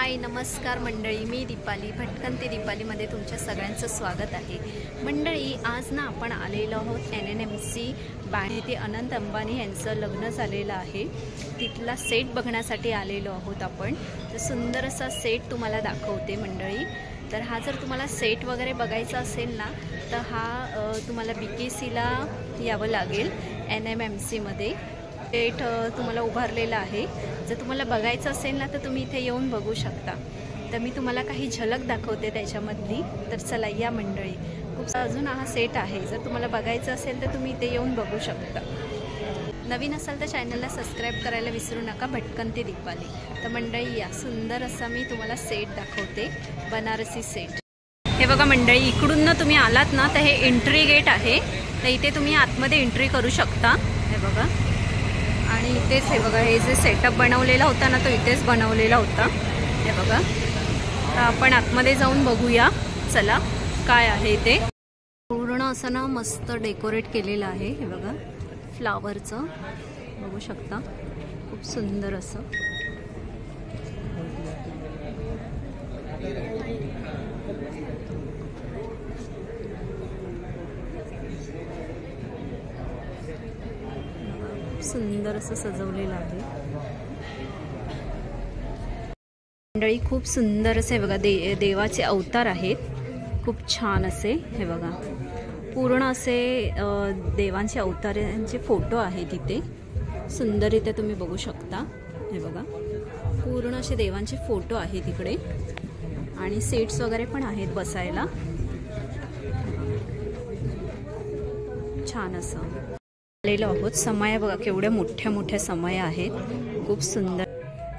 हाय नमस्कार मंडळी, मी दीपाली भटकंती दीपालीमध्ये तुमच्या सगळ्यांचं स्वागत आहे। मंडळी, आज ना आपण आलेलो आहोत NNMC तिथे अनंत अंबानी यांचं लग्न झालेलं आहे, तिथला सेट बघण्यासाठी आलेलो आहोत आपण। तर सुंदर असा सेट तुम्हाला दाखवते मंडळी। तर हा जर तुम्हाला सेट वगैरे बघायचा असेल ना, तर हा तुम्हाला BKCला यावं लागेल। NNMC मध्ये सेट तुम्हाला उभारलेला आहे। जर तुम्हाला बघायचं असेल ना, तर तुम्ही इथे येऊन बघू शकता। तर मी तुम्हाला काही झलक दाखवते त्याच्यामधली। तर चला या मंडळी, खूप अजून हा सेट आहे। जर तुम्हाला बघायचं असेल तर तुम्ही इथे येऊन बघू शकता। नवीन असाल तर चॅनलला सबस्क्राईब करायला विसरू नका, भटकंती दीपाली। तर मंडळी, या सुंदर असा मी तुम्हाला सेट दाखवते, बनारसी सेट। हे बघा मंडळी, इकडून ना तुम्ही आलात ना, तर हे एंट्री गेट आहे। तर इथे तुम्ही आतमध्ये एंट्री करू शकता। हे बघा, आणि इथेच हे बघा, हे जे सेटअप बनवलेला होता ना, तो इथेच बनवलेला होता। हे बघा, तर आपण आतमध्ये जाऊन बघूया चला काय आहे ते। पूर्ण असं ना मस्त डेकोरेट केलेलं आहे। हे बघा, फ्लावरचं बघू शकता, खूप सुंदर असं। सुंदर असं सजवलेलं आहे मंडळी, खूप सुंदर असे बघा, देवाचे अवतार आहेत, खूप छान असे। हे बघा, पूर्ण असे देवांचे अवतारांचे फोटो आहेत इथे, सुंदररित्या तुम्ही बघू शकता। हे बघा, पूर्ण असे देवांचे फोटो आहेत इकडे, आणि सीट्स वगैरे पण आहेत बसायला, छान असं आलेलो आहोत। समय बघा, केवढ्या मोठ्या मोठ्या समय आहेत, खूप सुंदर।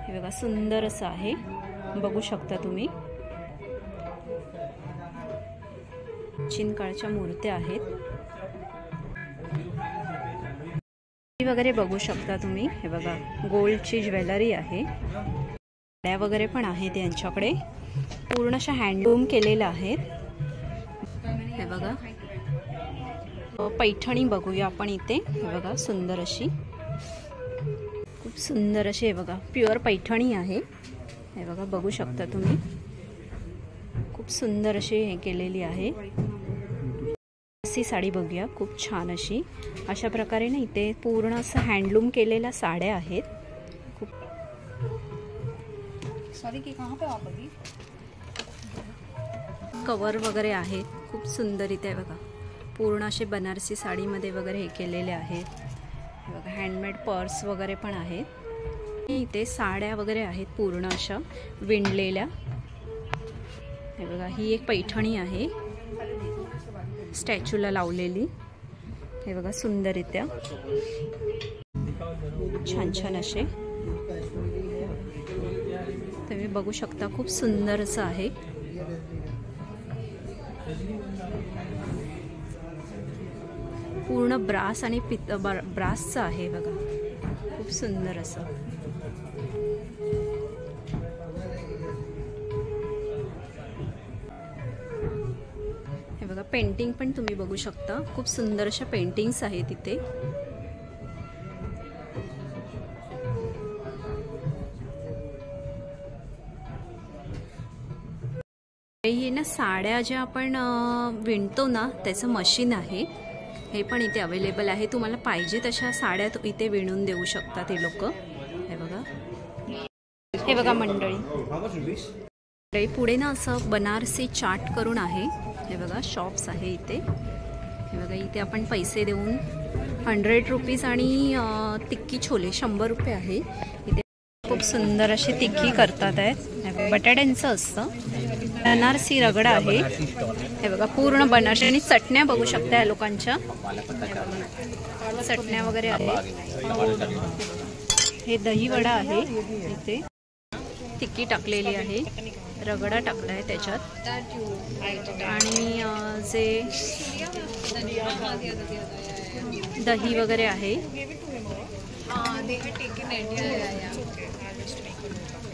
हे बघा, सुंदर असं आहे, बघू शकता तुम्ही। प्राचीन काळच्या मूर्त्या आहेत वगैरे बघू शकता तुम्ही। हे बघा, गोल्डची ज्वेलरी आहे, साड्या वगैरे पण आहेत यांच्याकडे, पूर्ण अशा हँडलूम केलेल्या आहेत। हे बघा, पैठणी बघूया आपण इथे। हे बघा, सुंदर अशी, खूप सुंदर अशी, हे बघा प्युअर पैठणी आहे। हे बघा, बघू शकता तुम्ही, खूप सुंदर अशी हे केलेली आहे। अशी साडी बघूया, खूप छान अशी। अशा प्रकारे ना इथे पूर्ण असं हँडलूम केलेल्या साड्या आहेत, खूप कवर वगैरे आहेत, खूप सुंदर इथे। आहे बघा, पूर्ण असे बनारसी साडीमध्ये वगैरे हे केलेले आहेत। हे बघा, हँडमेड पर्स वगैरे पण आहेत इथे, साड्या वगैरे आहेत पूर्ण अशा विणलेल्या। हे बघा, ही एक पैठणी आहे, स्टॅच्यूला लावलेली। हे बघा, सुंदररित्या छान छान असे तुम्ही बघू शकता, खूप सुंदर असं आहे। पूर्ण ब्रास आणि ब्रासचं आहे बघा, खूप सुंदर असं। हे बघा, पेंटिंग पण तुम्ही बघू शकता, खूप सुंदर अशा पेंटिंग्स आहेत इथे। हे ना साड्या ज्या आपण विणतो ना, त्याचं मशीन आहे, हे पण इथे अवेलेबल आहे। तुम्हाला पाहिजे तशा साड्या इथे विणून देऊ शकतात ते लोक। हे बघा, हे बघा मंडळी, पुढे ना असं बनारसी चाट करून आहे। हे बघा, शॉप्स आहे इथे। हे बघा, इथे आपण पैसे देऊन 100 रुपीज आणि तिक्की छोले 100 रुपये आहे इथे। खूप सुंदर अशी तिक्की करतात आहेत, बटाट्यांचं असतं। बनारसी रगडा आहे, हे बघा, पूर्ण बनारसी। आणि चटण्या बघू शकता या लोकांच्या, चटण्या वगैरे आहे। हे दही वडा आहे इथे, तिक्की टाकलेली आहे, रगडा टाकला आहे त्याच्यात, आणि जे दही वगैरे आहे।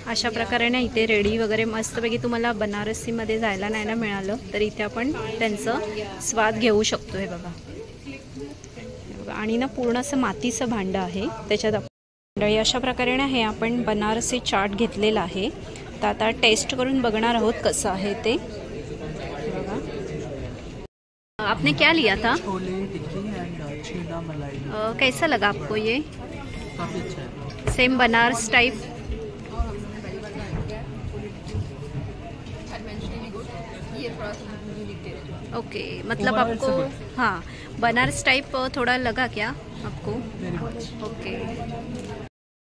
अशा प्रकारे ना इथे रेडी वगैरे मस्तपैकी तुम्हाला बनारसीमध्ये जायला नाही ना मिळालं, तर इथे आपण त्यांचं स्वाद घेऊ शकतो। हे बघा, आणि ना पूर्ण असं मातीचं भांडं आहे, त्याच्यात मंडळी अशा प्रकारे ना हे आपण बनारसी चाट घेतलेला आहे। तर आता टेस्ट करून बघणार आहोत कसं आहे ते। आपने क्या लिया था? छोले टिक्की एंड छीना मलाई। कैसा लगा आपको ये? काफी अच्छा है। Same Banaras type. ओके, मतलब आपको हाँ बनारस टाइप थोड़ा लगा क्या आपको? ओके।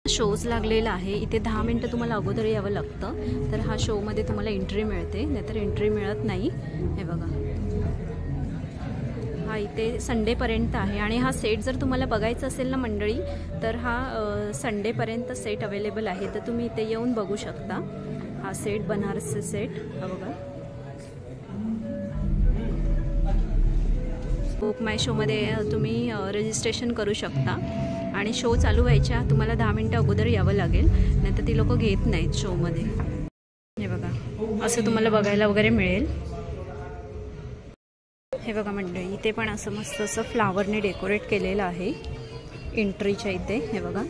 शोज लागलेला आहे इथे 10 मिनिटं तुम्हाला अगोदर यावं लागतं, तर हा शोमध्ये तुम्हाला एंट्री मिळते, नाहीतर एंट्री मिळत नाही। हे बघा, हा इथे संडेपर्यंत आहे आणि हा सेट जर तुम्हाला बघायचा असेल ना मंडळी, तर हा संडेपर्यंत सेट अवेलेबल आहे, तर तुम्ही इथे येऊन बघू शकता। हा सेट बनारसचे सेट हा बघा। बुक माय शोमध्ये तुम्ही रजिस्ट्रेशन करू शकता आणि शो चालू व्हायच्या तुम्हाला 10 मिनिटं अगोदर यावं लागेल, नाहीतर ती लोक घेत नाहीत शोमध्ये। हे बघा, असं तुम्हाला बघायला वगैरे मिळेल। हे बघा मंडळी, इथे पण असं मस्त असं फ्लावरने डेकोरेट केलेलं आहे एंट्रीच्या इथे। हे बघा,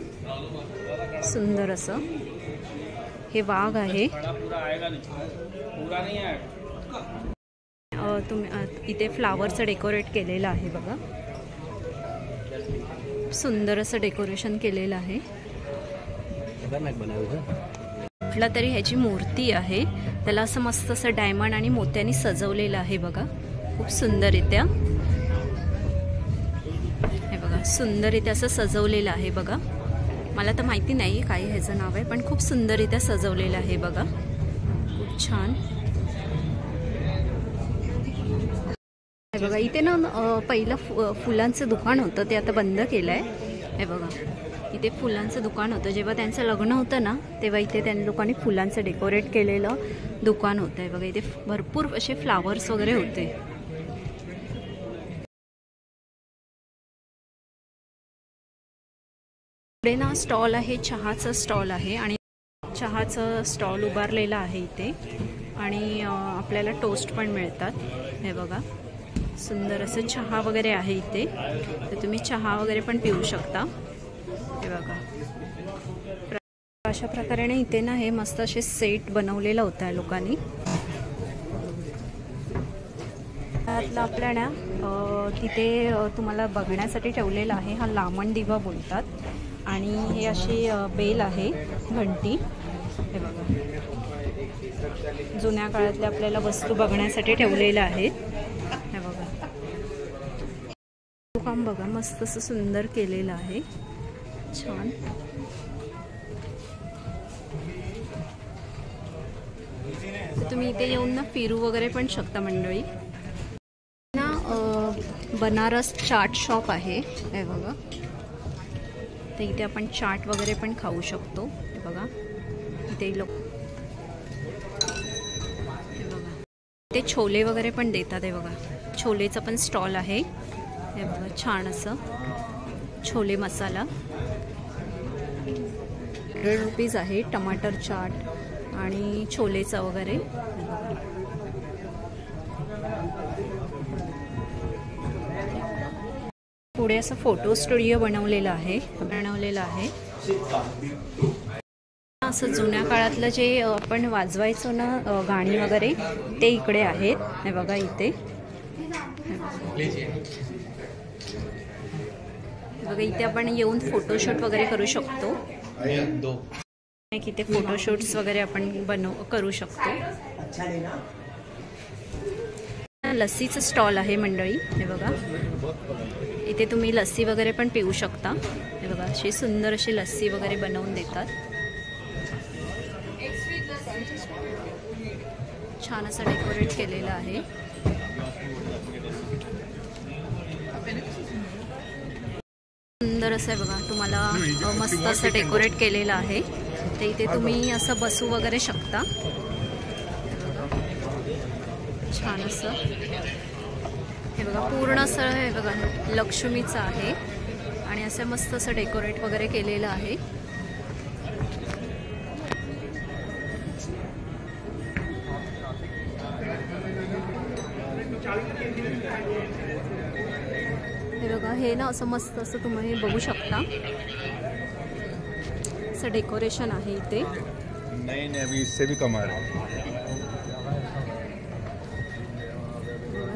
सुंदर असं हे वाघ आहे। इथे फ्लावरचं डेकोरेट केलेलं आहे बघा, सुंदर असं डेकोरेशन केलेलं आहे। कुठला तरी ह्याची मूर्ती आहे, त्याला असं मस्त असं डायमंड आणि मोत्यांनी सजवलेलं आहे बघा, खूप सुंदररित्या। हे बघा, सुंदररित्या असं सजवलेलं आहे बघा। मला तर माहिती नाही काय ह्याचं नाव आहे, पण खूप सुंदररित्या सजवलेलं आहे बघा, खूप छान। हे बघा, इथे ना पहिलं फुलांचं दुकान होतं, ते आता बंद केलं आहे। हे बघा, इथे फुलांचं दुकान होतं, जेव्हा त्यांचं लग्न होतं ना तेव्हा इथे त्यांनी लोकांनी फुलांचं डेकोरेट केलेलं दुकान होतं। हे बघा, इथे भरपूर असे फ्लावर्स वगैरे होते। पुढे ना स्टॉल आहे, चहाचा स्टॉल आहे आणि चहाचं स्टॉल उभारलेला आहे इथे, आणि आपल्याला टोस्ट पण मिळतात। हे बघा, सुंदर असं चहा वगैरे आहे इथे, तर तुम्ही चहा वगैरे पण पिऊ शकता। हे बघा, अशा प्रकारे इथे ना हे मस्त असे सेट बनवलेला होता लोकांनी। त्यातलं आपल्या ना तिथे तुम्हाला बघण्यासाठी ठेवलेला आहे, हा लामण दिवा बोलतात, आणि हे अशी बेल आहे, घंटी। हे बघा, जुन्या काळातल्या आपल्याला वस्तू बघण्यासाठी ठेवलेल्या आहेत। हे बघा, दुकान बघा, मस्त असं सुंदर केलेलं आहे, छान। तुम्ही इथे येऊन ना फिरू वगैरे पण शकता मंडळी। ना बनारस चाट शॉप आहे, हे बघा, तर इथे आपण चाट वगैरे पण खाऊ शकतो। हे बघा, इथे लोक ते छोले वगैरे पण देतात। हे बघा, छोलेचा पण स्टॉल आहे। हे बघा, छान असं छोले मसाला 100 रुपीज आहे, टमाटर चाट आणि छोलेचा वगैरे। पुढे असं फोटो स्टुडिओ बनवलेलं आहे। असं जुन्या काळातलं जे आपण वाजवायचो ना गाणी वगैरे, ते इकडे आहेत। हे बघा, इथे बघा, इथे आपण येऊन फोटोशूट वगैरे करू शकतो। इथे फोटोशूट्स वगैरे आपण करू शकतो। लस्सीचं स्टॉल आहे मंडळी। हे बघा, इथे तुम्ही लस्सी वगैरे पण पिऊ शकता। हे बघा, अशी सुंदर अशी लस्सी वगैरे बनवून देतात, छान असं डेकोरेट केलेलं आहे। सुंदर असं आहे बघा, तुम्हाला मस्त असं डेकोरेट केलेलं आहे, ते इथे तुम्ही असं बसू वगैरे शकता। छान असं हे बघा, पूर्ण असं हे बघा लक्ष्मीचं आहे, आणि असं मस्त असं डेकोरेट वगैरे केलेलं आहे। हे बघा, हे ना असं मस्त असं तुम्ही बघू शकता, असं डेकोरेशन आहे इथे। नहीं अभी इससे भी कम आ रहा है।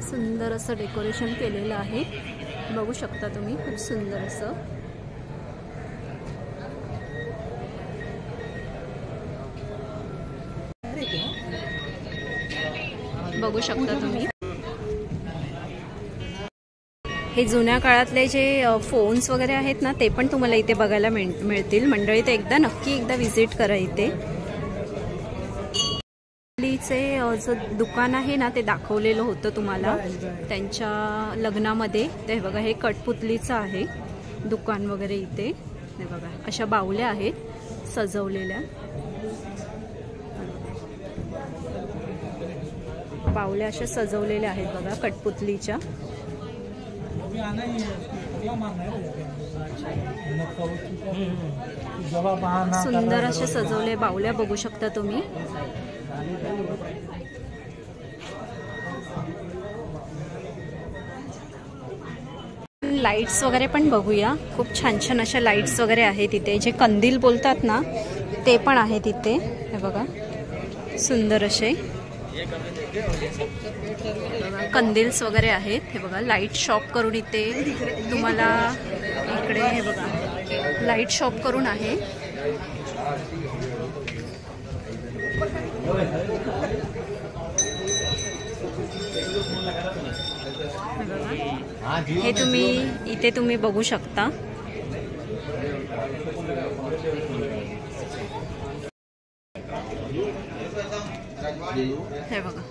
सुंदर असं डेकोरेशन केलेलं आहे, बघू शकता तुम्ही, खूप सुंदर असं। बघू शकता तुम्ही, हे जुन्या काळातले जे फोन्स वगैरे आहेत ना, ते पण तुम्हाला इथे बघायला मिळतील मंडळी। ते एकदा विजिट करा इथे। जो दुकान आहे ना, ते दाखवलेलं होतं तुम्हाला त्यांच्या लग्नामध्ये। ते बघा, हे कठपुतलीचं आहे दुकान वगैरे इथे। हे बघा, अशा बाहुल्या आहेत सजवलेल्या, बाहुल्या अशा सजवलेल्या आहेत बघा कठपुतलीच्या। सुंदर असे सजवले बाहुल्या, बघू शकता तुम्ही। लाईट्स वगैरे पण बघूया, खूप छान छान अशा लाईट्स वगैरे आहेत इथे, जे कंदील बोलतात ना, ते पण आहेत इथे। हे बघा, सुंदर असे कंदील्स वगैरे आहेत। हे बघा, लाईट शॉप करून इथे तुम्हाला, इकडे हे बघा लाईट शॉप करून आहे। हे इथे तुम्ही बघू शकता। हे बघा,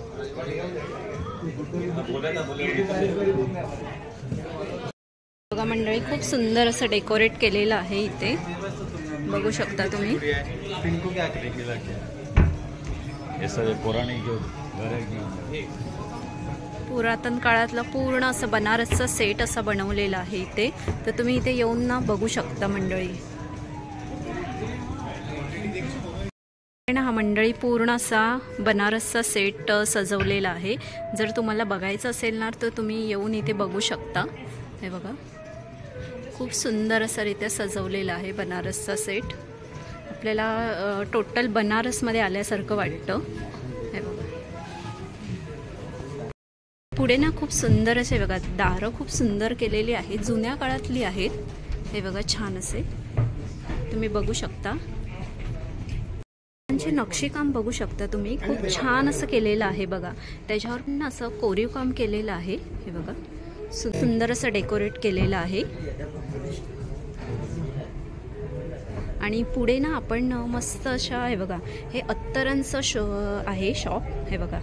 बघा मंडळी, खूप सुंदर असं डेकोरेट केलेलं आहे इथे, बघू शकता तुम्ही। पुरातन काळातला पूर्ण असं बनारसचा सेट असा बनवलेला आहे इथे, तर तुम्ही इथे येऊन ना बघू शकता मंडळी। हा मंडळी पूर्ण असा बनारसचा सेट सजवलेला आहे। जर तुम्हाला बघायचं असेल ना, तर तुम्ही येऊन इथे बघू शकता। हे बघा, खूप सुंदर असं रित्या सजवलेला आहे बनारसचा सेट। आपल्याला टोटल बनारसमध्ये आल्यासारखं वाटतं। हे बघा, पुढे ना खूप सुंदर असे बघा दारं खूप सुंदर केलेली आहेत, जुन्या काळातली आहेत। हे बघा, छान असे तुम्ही बघू शकता। नक्षीकाम बघू शकता तुम्ही, खूप छान असं केलेलं आहे बघा। त्याच्यावर ना असं कोरीव काम केलेलं आहे। हे बघा, सुंदर असं डेकोरेट केलेलं आहे। आणि पुढे ना आपण मस्त अशा, हे बघा, हे अत्तरांचं आहे शॉप। हे बघा,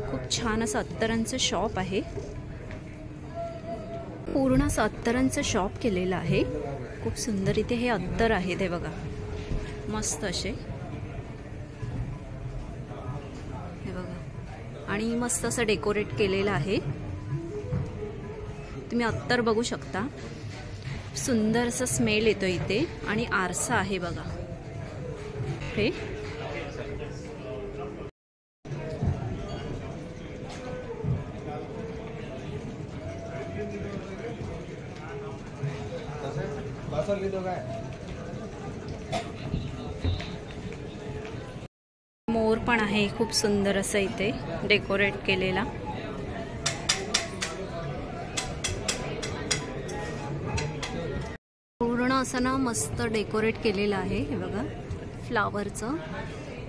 खूप छान असं अत्तरांचं शॉप आहे, पूर्ण असं अत्तरांचं शॉप केलेलं आहे। खूप सुंदर इथे हे अत्तर आहेत, हे बघा, मस्त असे। हे बघा, आणि मस्त असं डेकोरेट केलेलं आहे। तुम्ही अत्तर बघू शकता, सुंदर असं स्मेल येतो इथे। आणि आरसा आहे बघा, हे मोर पण आहे, खूप सुंदर असं इथे डेकोरेट केलेला। पूर्ण असं ना मस्त डेकोरेट केलेलं आहे। हे बघा, फ्लावरचं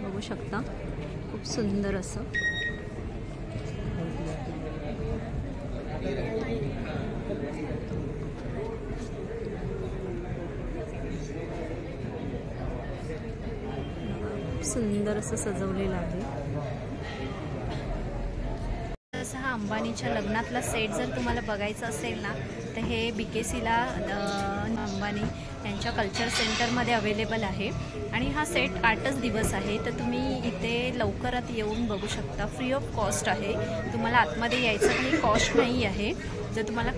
बघू शकता, खूप सुंदर असं। सुंदर असं सजवलेलं आहे। हा अंबानीच्या लग्नातला सेट जर तुम्हाला बघायचं असेल ना, तर हे BKCला अंबानी यांच्या कल्चर सेंटरमध्ये अवेलेबल आहे। आणि हा सेट 8च दिवस आहे, तर तुम्ही इथे लवकरात येऊन बघू शकता। फ्री ऑफ कॉस्ट आहे, तुम्हाला आतमध्ये यायचं काही कॉस्ट नाही आहे। जर तुम्हाला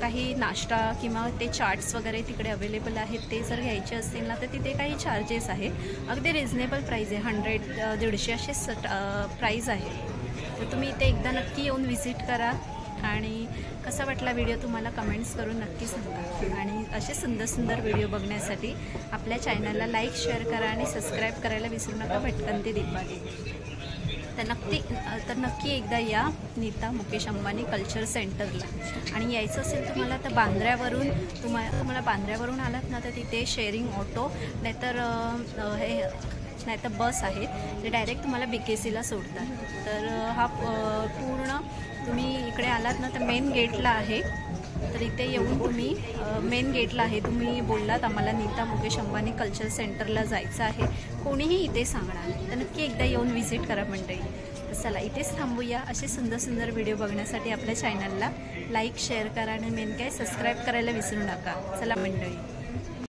काही नाश्ता किंवा ते चार्ट्स वगैरे तिकडे अवेलेबल आहेत, ते जर घ्यायचे असतील ना, तर तिथे काही चार्जेस आहेत। अगदी रिजनेबल प्राईज आहे, 100-150 असे प्राईज आहे। तर तुम्ही इथे एकदा नक्की येऊन व्हिजिट करा आणि कसा वाटला व्हिडिओ तुम्हाला कमेंट्स करून नक्की सांगा. आणि असे सुंदर सुंदर व्हिडिओ बघण्यासाठी आपल्या चॅनलला लाईक शेअर करा आणि सबस्क्राईब करायला विसरू नका. भटकंती दीपाली. तर नक्की एकदा या नीता मुकेश अंबानी कल्चर सेंटरला. आणि यायचं असेल तुम्हाला तर बांद्र्यावरून तुम्हाला बांद्र्यावरून आलात ना तर तिथे शेअरिंग ऑटो नाहीतर बस आहेत जे डायरेक्ट तुम्हाला BKCला सोडतात. तर हा पूर्ण तुम्ही इकडे आलात ना तर मेन गेटला आहे. तर इथे येऊन तुम्ही मेन गेटला आहे. तुम्ही बोललात आम्हाला नीता मुकेश अंबानी कल्चर सेंटरला जायचं आहे, कोणीही इथे सांगणार. तर नक्की एकदा येऊन व्हिजिट करा मंडळी. तर चला इथेच थांबूया. असे सुंदर सुंदर व्हिडिओ बघण्यासाठी आपल्या चॅनलला लाईक शेअर करा आणि मेन काय सबस्क्राईब करायला विसरू नका. चला मंडळी.